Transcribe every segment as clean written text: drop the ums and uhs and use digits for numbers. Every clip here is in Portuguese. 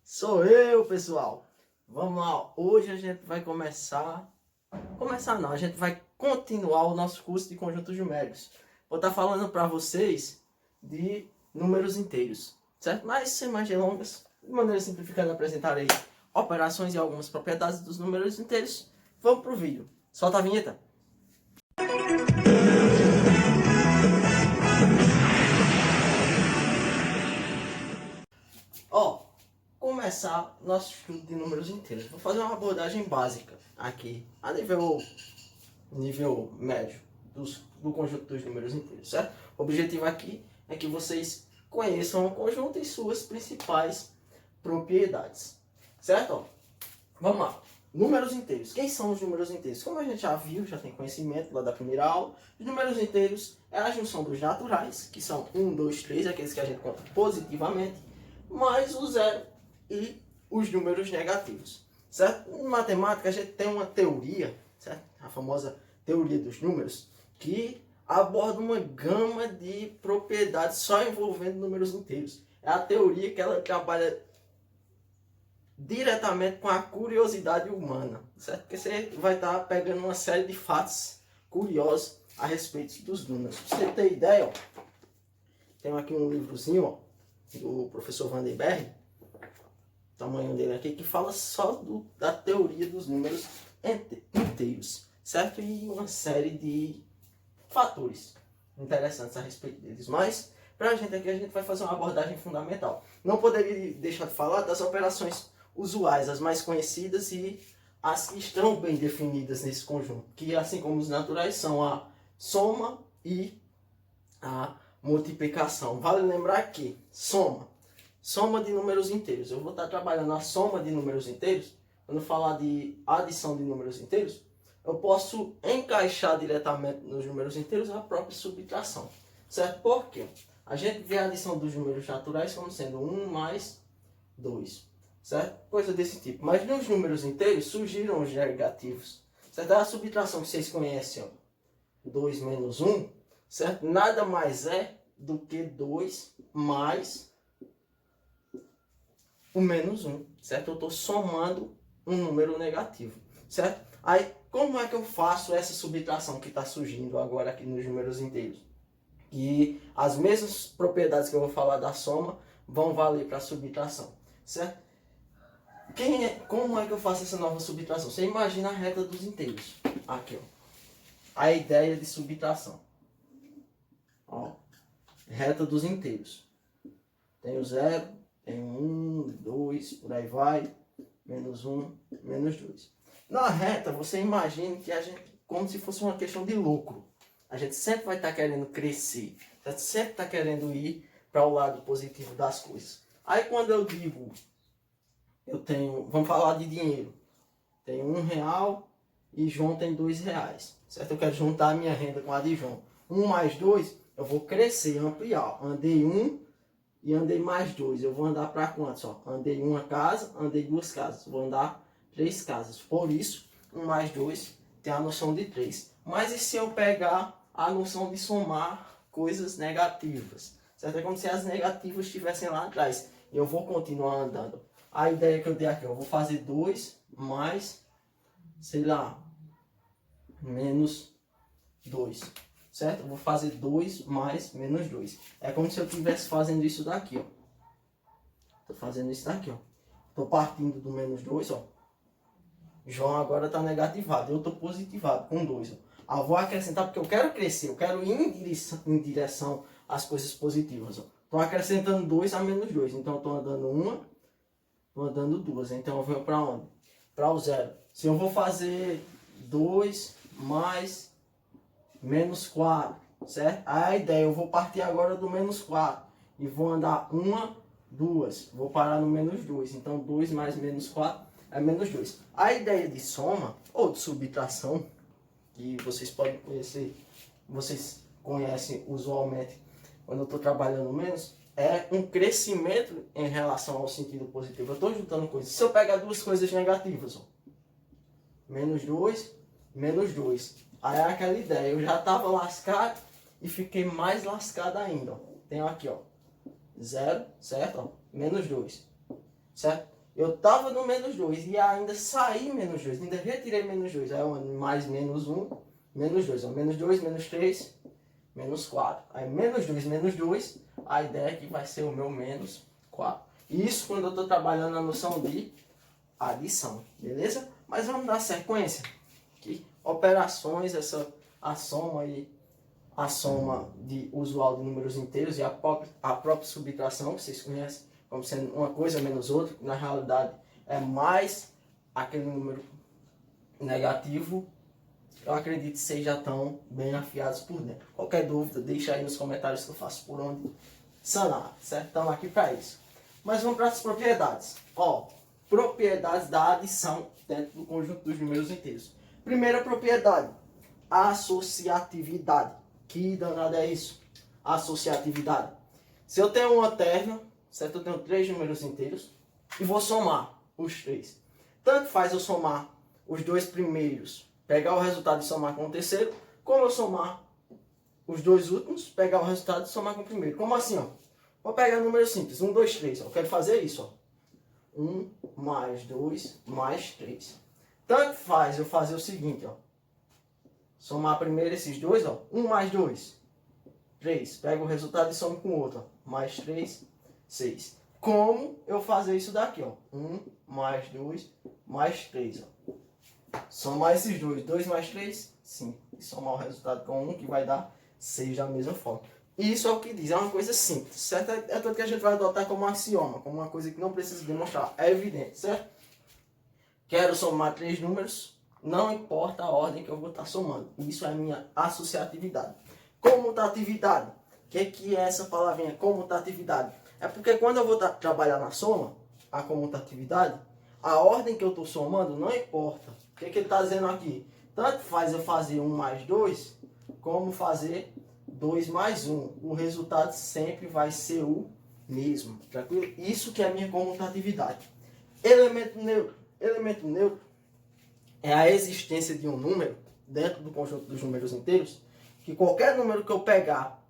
Sou eu, pessoal. Vamos lá. Hoje a gente vai a gente vai continuar o nosso curso de conjuntos numéricos. Vou estar falando para vocês de números inteiros, certo? Mas sem mais delongas, de maneira simplificada, apresentarei operações e algumas propriedades dos números inteiros. Vamos pro vídeo. Solta a vinheta. Começar nosso estudo de números inteiros. Vou fazer uma abordagem básica aqui, a nível médio do conjunto dos números inteiros, certo? O objetivo aqui é que vocês conheçam o conjunto e suas principais propriedades, certo? Vamos lá. Números inteiros. Quem são os números inteiros? Como a gente já viu, já tem conhecimento lá da primeira aula, os números inteiros é a junção dos naturais, que são 1, 2, 3, aqueles que a gente conta positivamente, mais o zero e os números negativos, certo? Em matemática a gente tem uma teoria, certo? A famosa teoria dos números, que aborda uma gama de propriedades só envolvendo números inteiros. É a teoria que ela trabalha diretamente com a curiosidade humana, certo? Porque você vai estar pegando uma série de fatos curiosos a respeito dos números. Pra você ter ideia, ó, tem aqui um livrozinho, ó, do professor Vandenberg, tamanho dele aqui, que fala só da teoria dos números inteiros, certo? E uma série de fatores interessantes a respeito deles. Mas, pra gente aqui, a gente vai fazer uma abordagem fundamental. Não poderia deixar de falar das operações usuais, as mais conhecidas e as que estão bem definidas nesse conjunto, que assim como os naturais são a soma e a multiplicação. Vale lembrar que soma de números inteiros. Eu vou estar trabalhando a soma de números inteiros. Quando falar de adição de números inteiros, eu posso encaixar diretamente nos números inteiros a própria subtração, certo? Por quê? A gente vê a adição dos números naturais como sendo 1 mais 2, certo? Coisa desse tipo. Mas nos números inteiros surgiram os negativos, certo? A subtração que vocês conhecem, ó, 2 menos 1, certo? Nada mais é do que 2 mais o menos 1, certo? Eu estou somando um número negativo, certo? Aí, como é que eu faço essa subtração que está surgindo agora aqui nos números inteiros? E as mesmas propriedades que eu vou falar da soma vão valer para a subtração, certo? Como é que eu faço essa nova subtração? Você imagina a reta dos inteiros. Aqui, ó. A ideia de subtração. Ó, reta dos inteiros. Tem o zero, tem 1, 2, por aí vai, menos 1, menos 2. Na reta, você imagina que a gente, como se fosse uma questão de lucro. A gente sempre vai estar querendo crescer, a gente sempre está querendo ir para o lado positivo das coisas. Aí quando eu digo, vamos falar de dinheiro, tenho R$1 e João tem R$2, certo? Eu quero juntar a minha renda com a de João. 1 mais 2, eu vou crescer, ampliar. Andei 1 e andei mais 2. Eu vou andar para quantos? Ó, andei uma casa, andei 2 casas. Vou andar 3 casas. Por isso, 1 mais 2 tem a noção de 3. Mas e se eu pegar a noção de somar coisas negativas? Certo? É como se as negativas estivessem lá atrás. E eu vou continuar andando. A ideia que eu dei aqui, eu vou fazer 2 mais, sei lá, menos 2. Certo? Eu vou fazer 2 mais menos 2. É como se eu estivesse fazendo isso daqui, ó. Estou fazendo isso daqui, ó. Estou partindo do menos 2, ó. João agora está negativado. Eu estou positivado com 2, ó. Eu vou acrescentar porque eu quero crescer. Eu quero ir em direção às coisas positivas, ó. Estou acrescentando 2 a menos 2. Então, eu estou andando 1, estou andando 2. Então, eu venho para onde? Para o zero. Se eu vou fazer 2 mais menos 4, certo? A ideia, eu vou partir agora do menos 4 e vou andar 1, 2, vou parar no menos 2, então 2 mais menos 4 é menos 2. A ideia de soma ou de subtração, que vocês podem conhecer, vocês conhecem usualmente quando eu estou trabalhando menos, é um crescimento em relação ao sentido positivo. Eu estou juntando coisas. Se eu pegar duas coisas negativas, ó, menos 2, menos 2. Aí é aquela ideia, eu já estava lascado e fiquei mais lascado ainda. Ó. Tenho aqui, ó, 0, certo? Ó, menos 2, certo? eu estava no menos 2 e ainda saí menos 2, ainda retirei menos 2. Aí mais menos 1, menos 2. Menos 2, menos 3, menos 4. Aí menos 2, a ideia é que vai ser o meu menos 4. Isso quando eu estou trabalhando na noção de adição, beleza? Mas vamos dar sequência. Aqui, operações, a soma aí, a soma de usual de números inteiros e a própria subtração, que vocês conhecem como sendo uma coisa menos outra, que na realidade é mais aquele número negativo. Eu acredito que vocês já estão bem afiados por dentro. Qualquer dúvida, deixa aí nos comentários que eu faço por onde sanar, certo? Estamos aqui para isso. Mas vamos para as propriedades. Ó, propriedades da adição dentro do conjunto dos números inteiros. Primeira propriedade, associatividade. Que danada é isso? Associatividade. Se eu tenho uma terna, certo? Eu tenho 3 números inteiros e vou somar os 3. Tanto faz eu somar os 2 primeiros, pegar o resultado e somar com o terceiro, como eu somar os 2 últimos, pegar o resultado e somar com o primeiro. Como assim, ó? Vou pegar número simples, 1, 2, 3. Eu quero fazer isso, ó. 1 mais 2 mais 3. Tanto faz eu fazer o seguinte, ó. Somar primeiro esses dois, ó. 1 mais 2, 3. Pego o resultado e somo com o outro, ó. Mais 3, 6. Como eu fazer isso daqui, ó? 1 mais 2 mais 3, ó. Somar esses dois. 2 mais 3, 5. E somar o resultado com 1, que vai dar 6 da mesma forma. Isso é o que diz, é uma coisa simples, certo? É tudo que a gente vai adotar como um axioma, como uma coisa que não precisa demonstrar. É evidente, certo? Quero somar 3 números, não importa a ordem que eu vou estar somando. Isso é a minha associatividade. Comutatividade. O que é essa palavrinha, comutatividade? É porque quando eu vou trabalhar na soma, a comutatividade, a ordem que eu estou somando não importa. O que ele está dizendo aqui? Tanto faz eu fazer 1 mais 2, como fazer 2 mais 1. O resultado sempre vai ser o mesmo. Tranquilo? Isso que é a minha comutatividade. Elemento neutro. Elemento neutro é a existência de um número dentro do conjunto dos números inteiros, que qualquer número que eu pegar,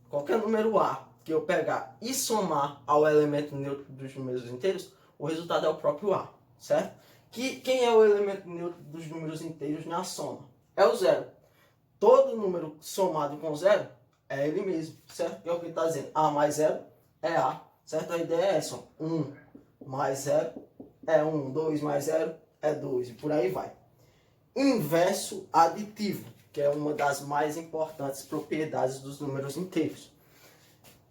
qualquer número A que eu pegar e somar ao elemento neutro dos números inteiros, o resultado é o próprio A, certo? Quem é o elemento neutro dos números inteiros na soma? É o zero. Todo número somado com zero é ele mesmo, certo? Que é o que ele está dizendo. A mais zero é A, certo? A ideia é essa, 1 mais 0 é 1, 2 mais 0 é 2, e por aí vai. Inverso aditivo, que é uma das mais importantes propriedades dos números inteiros.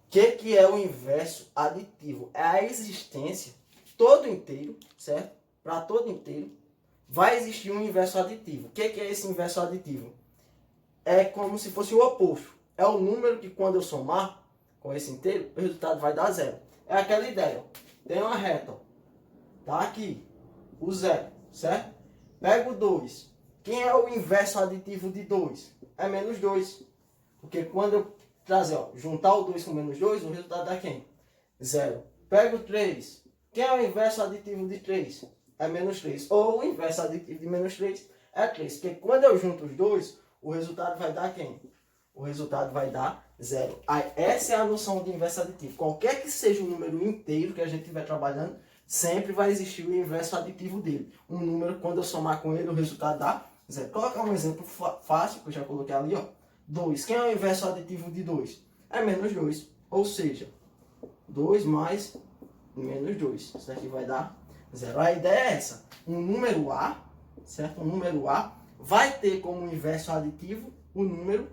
O que é o inverso aditivo? É a existência, todo inteiro, certo? Para todo inteiro, vai existir um inverso aditivo. O que é esse inverso aditivo? É como se fosse o oposto. É o número que quando eu somar com esse inteiro, o resultado vai dar 0. É aquela ideia, ó. Tem uma reta, ó. Tá aqui, o 0, certo? Pego o 2. Quem é o inverso aditivo de 2? É menos 2. Porque quando eu trazer, ó, juntar o 2 com menos 2, o resultado dá quem? 0. Pego o 3. Quem é o inverso aditivo de 3? É menos 3. Ou o inverso aditivo de menos 3 é 3. Porque quando eu junto os dois, o resultado vai dar quem? O resultado vai dar 0. Aí, essa é a noção de inverso aditivo. Qualquer que seja o número inteiro que a gente estiver trabalhando, sempre vai existir o inverso aditivo dele. Um número, quando eu somar com ele, o resultado dá 0. Vou colocar um exemplo fácil, que eu já coloquei ali, ó. 2. Quem é o inverso aditivo de 2? É menos 2. Ou seja, 2 mais menos 2. Isso aqui vai dar 0. A ideia é essa. Um número A, certo? Um número A vai ter como inverso aditivo o número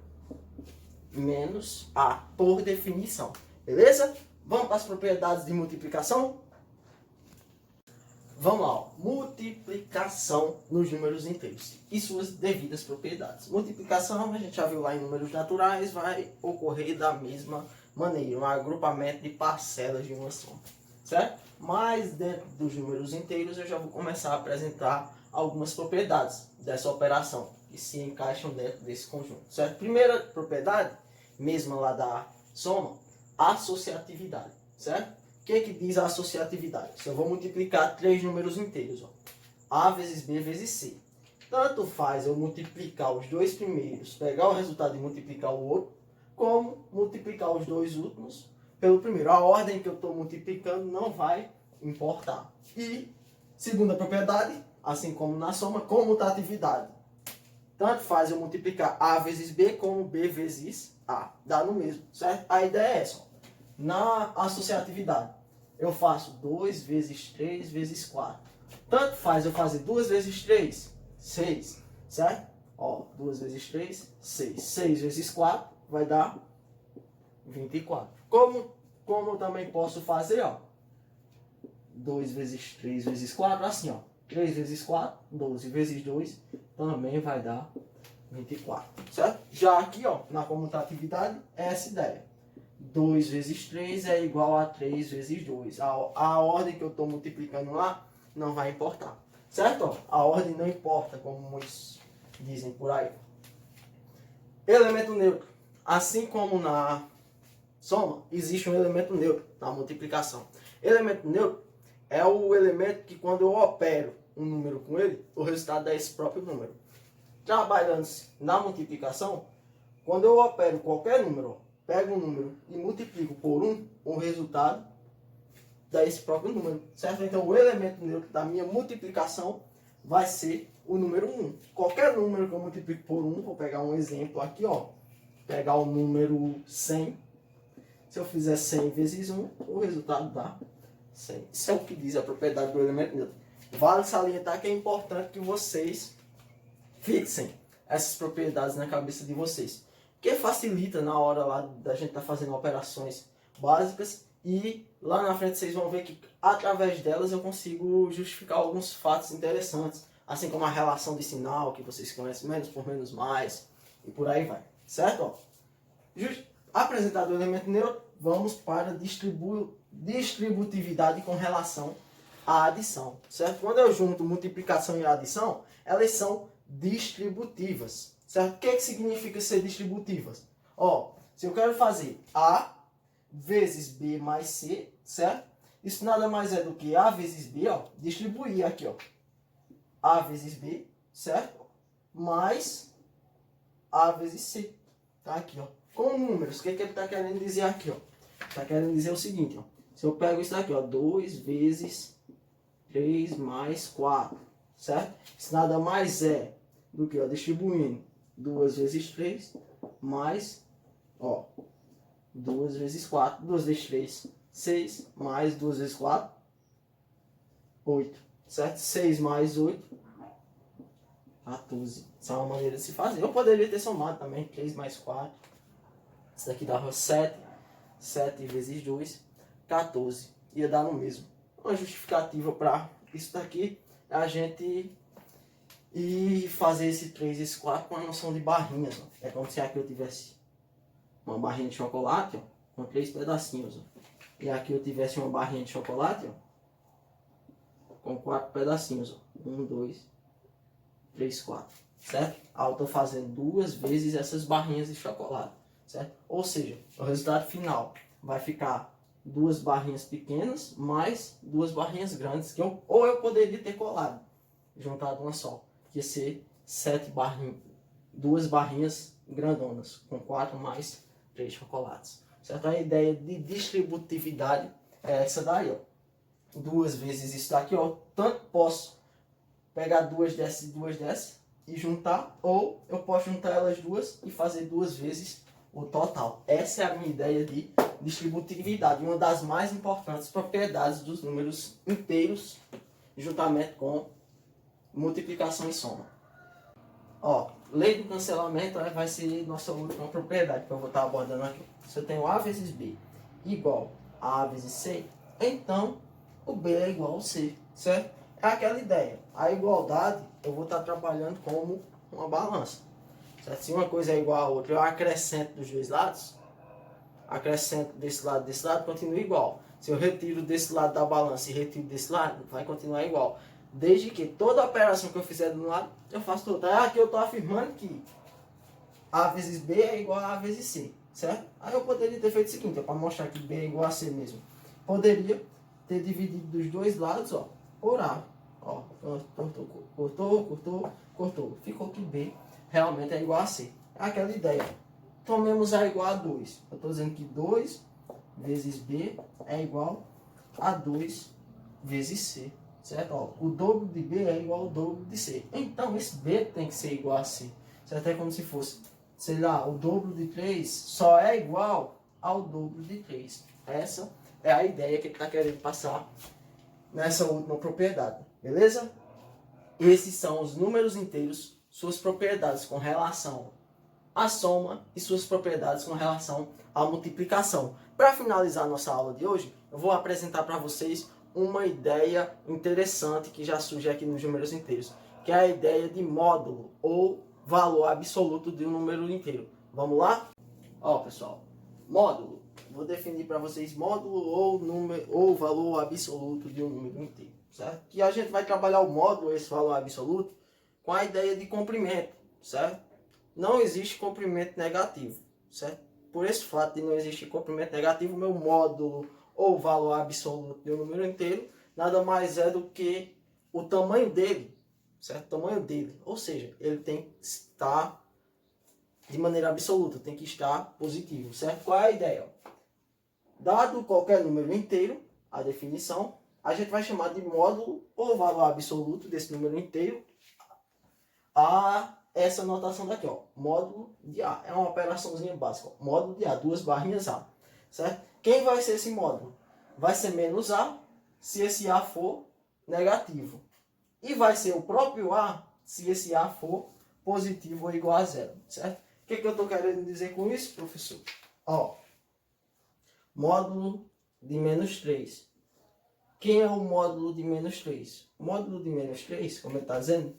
menos A, por definição. Beleza? Vamos para as propriedades de multiplicação? Vamos lá, ó. Multiplicação nos números inteiros e suas devidas propriedades. Multiplicação, a gente já viu lá em números naturais, vai ocorrer da mesma maneira, um agrupamento de parcelas de uma soma, certo? Mas dentro dos números inteiros eu já vou começar a apresentar algumas propriedades dessa operação que se encaixam dentro desse conjunto, certo? Primeira propriedade, mesma lá da soma, associatividade, certo? O que diz a associatividade? Se eu vou multiplicar 3 números inteiros, ó, A vezes B vezes C. Tanto faz eu multiplicar os 2 primeiros, pegar o resultado e multiplicar o outro, como multiplicar os 2 últimos pelo primeiro. A ordem que eu estou multiplicando não vai importar. E, segunda propriedade, assim como na soma, comutatividade. Tanto faz eu multiplicar A vezes B como B vezes A. Dá no mesmo, certo? A ideia é essa. Ó. Na associatividade, eu faço 2 vezes 3 vezes 4. Tanto faz eu fazer 2 vezes 3, 6, certo? Ó, 2 vezes 3, 6. 6 vezes 4 vai dar 24. Como eu também posso fazer, ó, 2 vezes 3 vezes 4, assim, ó. 3 vezes 4, 12 vezes 2, também vai dar 24, certo? Já aqui, ó, na comutatividade, é essa ideia. 2 vezes 3 é igual a 3 vezes 2. A ordem que eu estou multiplicando lá não vai importar, certo? Ó, a ordem não importa, como muitos dizem por aí. Elemento neutro. Assim como na soma, existe um elemento neutro na multiplicação. Elemento neutro é o elemento que, quando eu opero um número com ele, o resultado é esse próprio número. Trabalhando na multiplicação, quando eu opero qualquer número, pego um número e multiplico por 1, o resultado dá esse próprio número, certo? Então, o elemento neutro da minha multiplicação vai ser o número 1. Qualquer número que eu multiplico por 1, vou pegar um exemplo aqui, ó. Pegar o número 100. Se eu fizer 100 vezes 1, o resultado dá 100. Isso é o que diz a propriedade do elemento neutro. Vale salientar que é importante que vocês fixem essas propriedades na cabeça de vocês. Que facilita na hora lá da gente estar fazendo operações básicas e lá na frente vocês vão ver que através delas eu consigo justificar alguns fatos interessantes, assim como a relação de sinal que vocês conhecem, menos por menos mais e por aí vai, certo? Ó, apresentado o elemento neutro, vamos para distributividade com relação à adição, certo? Quando eu junto multiplicação e adição, elas são distributivas, certo? O que significa ser distributivas? Ó, se eu quero fazer A vezes B mais C, certo? Isso nada mais é do que A vezes B, ó, distribuir aqui, ó. A vezes B, certo? Mais A vezes C. Tá aqui, ó. Com números, o que ele está querendo dizer aqui, ó? Está querendo dizer o seguinte, ó. Se eu pego isso daqui, ó, 2 vezes 3 mais 4, certo? Isso nada mais é do que, ó, distribuindo 2 vezes 3 mais, ó, 2 vezes 4, 2 vezes 3, 6, mais 2 vezes 4, 8, certo? 6 mais 8, 14. Essa é uma maneira de se fazer. Eu poderia ter somado também, 3 mais 4. Isso daqui dava 7. 7 vezes 2, 14. Ia dar no mesmo. Uma justificativa para isso daqui é a gente ir fazer esse 3 e esse 4 com a noção de barrinhas. Ó. É como se aqui eu tivesse uma barrinha de chocolate, ó, com 3 pedacinhos. Ó. E aqui eu tivesse uma barrinha de chocolate, ó, com 4 pedacinhos. Ó. 1, 2, 3, 4. Certo? Aí eu estou fazendo 2 vezes essas barrinhas de chocolate. Certo? Ou seja, o resultado final vai ficar 2 barrinhas pequenas mais 2 barrinhas grandes, que eu poderia ter colado, juntado uma só, que ia ser 7 barrinhas, 2 barrinhas grandonas, com 4 mais 3 chocolates. Certo? A ideia de distributividade é essa daí, ó. 2 vezes isso daqui, ó. Tanto posso pegar 2 dessas e 2 dessas e juntar, ou eu posso juntar elas duas e fazer 2 vezes o total. Essa é a minha ideia de distributividade, uma das mais importantes propriedades dos números inteiros, juntamente com multiplicação e soma. Ó, lei do cancelamento vai ser nossa última propriedade que eu vou estar abordando aqui. Se eu tenho A vezes B igual a A vezes C, então o B é igual ao C, certo? É aquela ideia. A igualdade eu vou estar trabalhando como uma balança. Certo? Se uma coisa é igual a outra, eu acrescento dos dois lados, acrescento desse lado, continua igual. Se eu retiro desse lado da balança e retiro desse lado, vai continuar igual. Desde que toda operação que eu fizer de um lado, eu faço do outro. Aqui eu estou afirmando que A vezes B é igual a A vezes C, certo? Aí eu poderia ter feito o seguinte, para mostrar que B é igual a C mesmo. Poderia ter dividido dos dois lados, ó, por A. Ó, cortou. Ficou que B realmente é igual a C. É aquela ideia. Tomemos A igual a 2. Eu estou dizendo que 2 vezes B é igual a 2 vezes C, certo? Ó, o dobro de B é igual ao dobro de C. Então, esse B tem que ser igual a C, certo? É como se fosse, sei lá, o dobro de 3 só é igual ao dobro de 3. Essa é a ideia que ele está querendo passar nessa última propriedade, beleza? Esses são os números inteiros, suas propriedades com relação à soma e suas propriedades com relação à multiplicação. Para finalizar nossa aula de hoje, eu vou apresentar para vocês uma ideia interessante que já surge aqui nos números inteiros, que é a ideia de módulo ou valor absoluto de um número inteiro. Vamos lá? Ó, pessoal, módulo. Vou definir para vocês módulo ou valor absoluto de um número inteiro, certo? Que a gente vai trabalhar o módulo, esse valor absoluto, com a ideia de comprimento, certo? Não existe comprimento negativo, certo? Por esse fato de não existir comprimento negativo, meu módulo ou valor absoluto de um número inteiro nada mais é do que o tamanho dele, certo? O tamanho dele, ou seja, ele tem que estar de maneira absoluta, tem que estar positivo, certo? Qual é a ideia? Dado qualquer número inteiro, a definição, a gente vai chamar de módulo ou valor absoluto desse número inteiro a essa notação daqui, ó, módulo de A. É uma operaçãozinha básica, ó, módulo de A, duas barrinhas A, certo? Quem vai ser esse módulo? Vai ser menos A, se esse A for negativo. E vai ser o próprio A, se esse A for positivo ou igual a zero, certo? O que eu estou querendo dizer com isso, professor? Ó, módulo de menos 3. Quem é o módulo de menos 3? O módulo de menos 3, como ele está dizendo,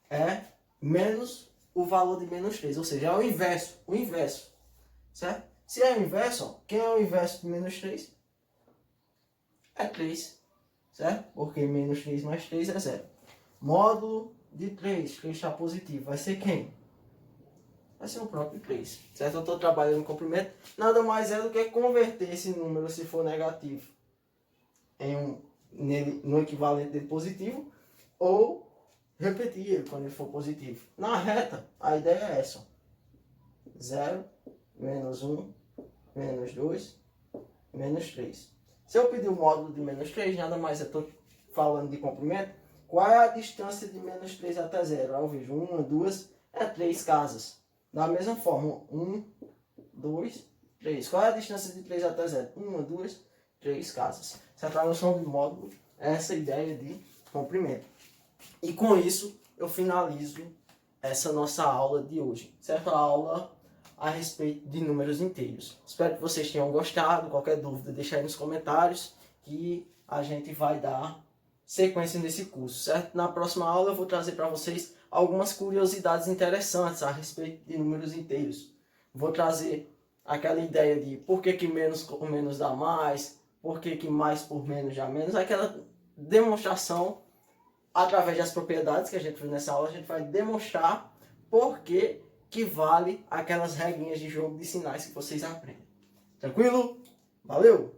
é menos o valor de menos 3. Ou seja, é o inverso. Certo? Se é o inverso, ó, quem é o inverso de menos 3? É 3. Certo? Porque menos 3 mais 3 é 0. Módulo de 3, 3 está positivo. Vai ser quem? Vai ser o próprio 3, certo? Eu estou trabalhando no comprimento, nada mais é do que converter esse número, se for negativo, no equivalente dele positivo, ou repetir ele quando ele for positivo. Na reta, a ideia é essa: 0, menos 1, menos 2, menos 3. Se eu pedir o módulo de menos 3, nada mais é, estou falando de comprimento, qual é a distância de menos 3 até 0? Eu vejo 1, 2, é 3 casas. Da mesma forma, 1, 2, 3. Qual é a distância de 3 até 0? 1, 2, 3 casas. Certo? A noção de módulo é essa ideia de comprimento. E com isso, eu finalizo essa nossa aula de hoje. Certo? A aula a respeito de números inteiros. Espero que vocês tenham gostado. Qualquer dúvida, deixa aí nos comentários que a gente vai dar sequência nesse curso, certo? Na próxima aula eu vou trazer para vocês algumas curiosidades interessantes a respeito de números inteiros. Vou trazer aquela ideia de por que menos com menos dá mais, por que mais por menos dá menos, aquela demonstração através das propriedades que a gente viu nessa aula, a gente vai demonstrar por que vale aquelas regrinhas de jogo de sinais que vocês aprendem. Tranquilo? Valeu!